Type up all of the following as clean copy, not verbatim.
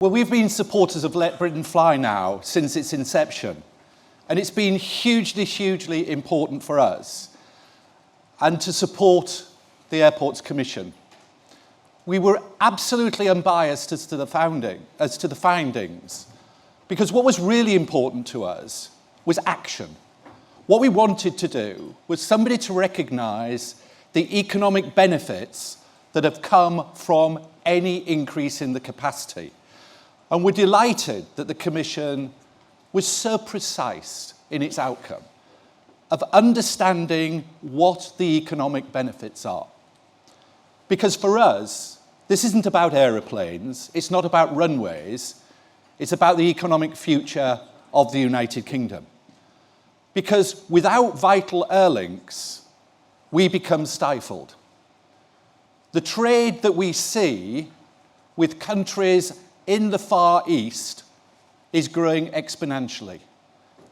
Well, we've been supporters of Let Britain Fly now since its inception, and it's been hugely important for us and to support the Airports Commission. We were absolutely unbiased as to the findings, because what was really important to us was action. What we wanted to do was somebody to recognise the economic benefits that have come from any increase in the capacity. And we're delighted that the Commission was so precise in its outcome of understanding what the economic benefits are. Because for us, this isn't about aeroplanes, it's not about runways, it's about the economic future of the United Kingdom. Because without vital air links, we become stifled. The trade that we see with countries in the Far East is growing exponentially.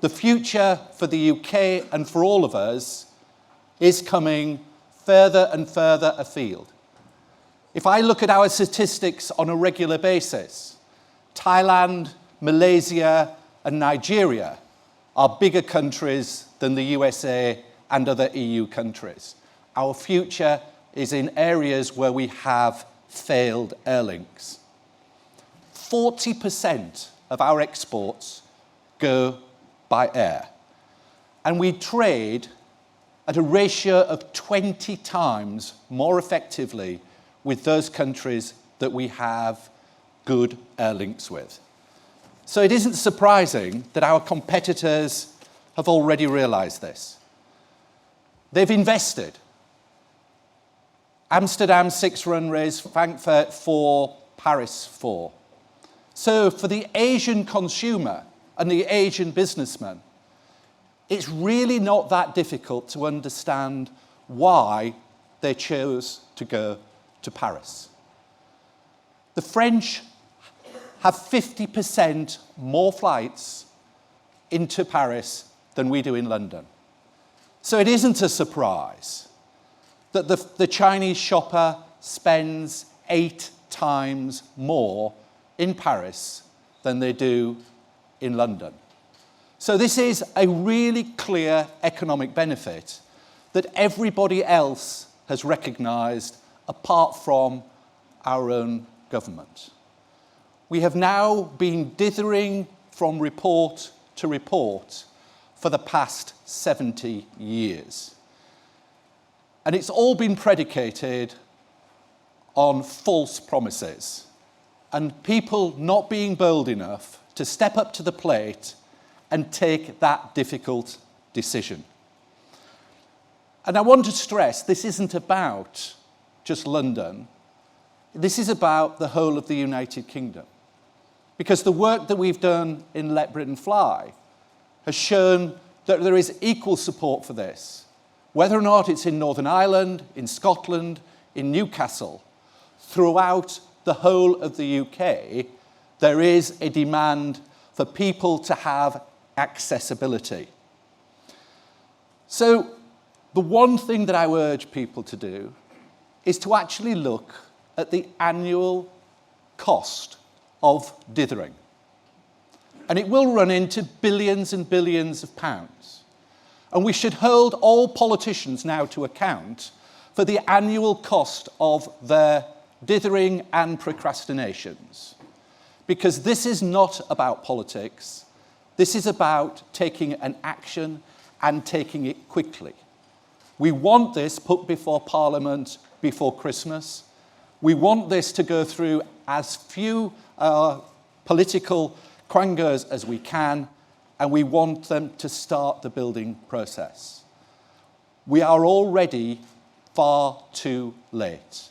The future for the UK and for all of us is coming further and further afield. If I look at our statistics on a regular basis, Thailand, Malaysia, and Nigeria are bigger countries than the USA and other EU countries. Our future is in areas where we have failed air links. 40% of our exports go by air, and we trade at a ratio of 20 times more effectively with those countries that we have good air links with. So it isn't surprising that our competitors have already realised this. They've invested. Amsterdam 6 runways, Frankfurt 4, Paris 4. So for the Asian consumer and the Asian businessman, it's really not that difficult to understand why they chose to go to Paris. The French have 50% more flights into Paris than we do in London. So it isn't a surprise that the Chinese shopper spends 8 times more in Paris than they do in London. So this is a really clear economic benefit that everybody else has recognised apart from our own government. We have now been dithering from report to report for the past 70 years. And it's all been predicated on false promises and people not being bold enough to step up to the plate and take that difficult decision. And I want to stress, this isn't about just London. This is about the whole of the United Kingdom. Because the work that we've done in Let Britain Fly has shown that there is equal support for this. Whether or not it's in Northern Ireland, in Scotland, in Newcastle, throughout the whole of the UK, there is a demand for people to have accessibility. So the one thing that I urge people to do is to actually look at the annual cost of dithering. And it will run into billions and billions of pounds. And we should hold all politicians now to account for the annual cost of their dithering and procrastinations. Because this is not about politics. This is about taking an action and taking it quickly. We want this put before Parliament before Christmas. We want this to go through as few political quangos as we can, and we want them to start the building process. We are already far too late,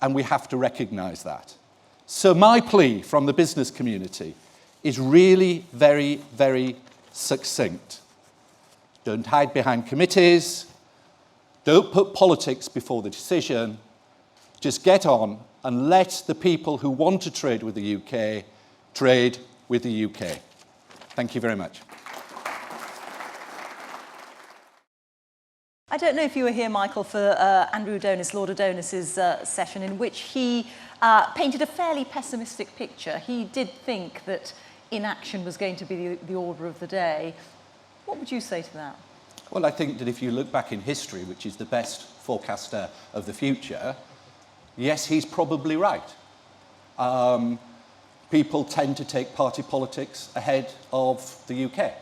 and we have to recognise that. So my plea from the business community is really very succinct. Don't hide behind committees. Don't put politics before the decision. Just get on and let the people who want to trade with the UK trade with the UK. Thank you very much. I don't know if you were here, Michael, for Andrew Adonis, Lord Adonis's session, in which he painted a fairly pessimistic picture. He did think that inaction was going to be the order of the day. What would you say to that? Well, I think that if you look back in history, which is the best forecaster of the future, yes, he's probably right. People tend to take party politics ahead of the UK.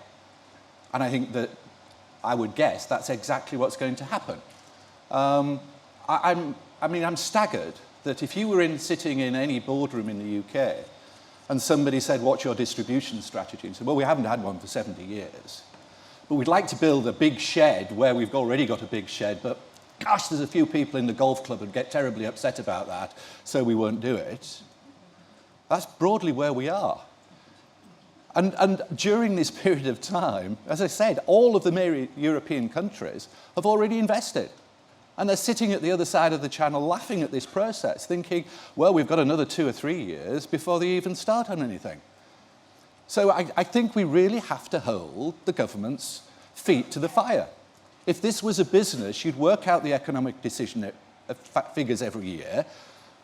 And I think that, I would guess, that's exactly what's going to happen. I'm staggered that if you were sitting in any boardroom in the UK and somebody said, what's your distribution strategy? And said, well, we haven't had one for 70 years. But we'd like to build a big shed where we've already got a big shed, but gosh, there's a few people in the golf club who'd get terribly upset about that, so we won't do it. That's broadly where we are. And during this period of time, as I said, all of the major European countries have already invested. And they're sitting at the other side of the channel laughing at this process, thinking, well, we've got another 2 or 3 years before they even start on anything. So I think we really have to hold the government's feet to the fire. If this was a business, you'd work out the economic decision figures every year,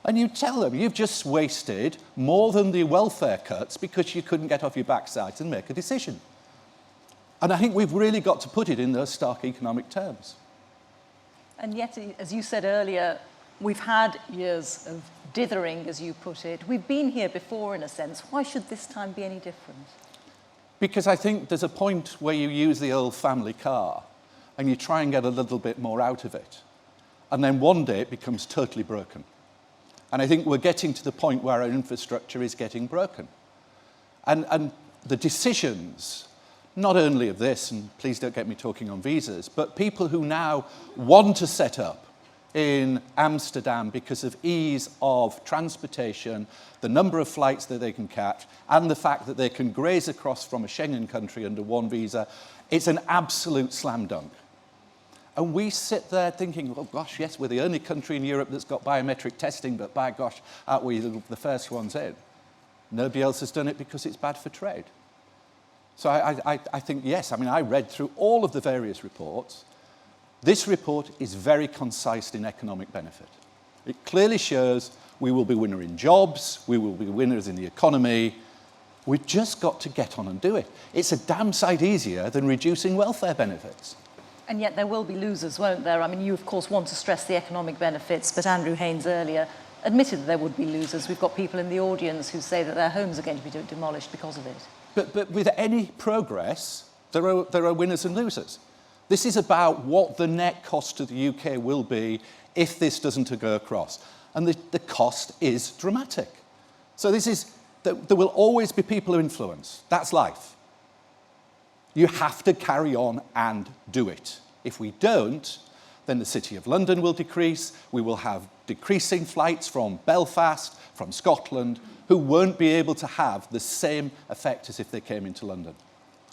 and you'd tell them, you've just wasted more than the welfare cuts because you couldn't get off your backsides and make a decision. And I think we've really got to put it in those stark economic terms. And yet, as you said earlier, we've had years of dithering, as you put it. We've been here before, in a sense. Why should this time be any different? Because I think there's a point where you use the old family car and you try and get a little bit more out of it. And then one day it becomes totally broken. And I think we're getting to the point where our infrastructure is getting broken. And the decisions, not only of this, and please don't get me talking on visas, but people who now want to set up in Amsterdam because of ease of transportation, the number of flights that they can catch, and the fact that they can graze across from a Schengen country under one visa, it's an absolute slam dunk. And we sit there thinking, oh gosh, yes, we're the only country in Europe that's got biometric testing, but by gosh, aren't we the first ones in? Nobody else has done it because it's bad for trade. So I think, yes, I mean, I read through all of the various reports. This report is very concise in economic benefit. It clearly shows we will be winners in jobs, we will be winners in the economy. We've just got to get on and do it. It's a damn sight easier than reducing welfare benefits. And yet there will be losers, won't there? I mean, you, of course, want to stress the economic benefits, but Andrew Haynes earlier admitted that there would be losers. We've got people in the audience who say that their homes are going to be demolished because of it. But with any progress, there are winners and losers. This is about what the net cost to the UK will be if this doesn't go across. And the cost is dramatic. So there will always be people who influence. That's life. You have to carry on and do it. If we don't, then the City of London will decrease. We will have decreasing flights from Belfast, from Scotland, who won't be able to have the same effect as if they came into London.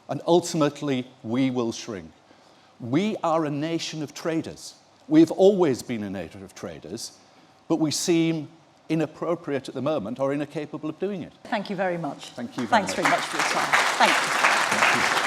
And ultimately, we will shrink. We are a nation of traders. We've always been a nation of traders, but we seem inappropriate at the moment or incapable of doing it. Thank you very much. Thank you very much. Thanks very much for your time. Thank you. Thank you.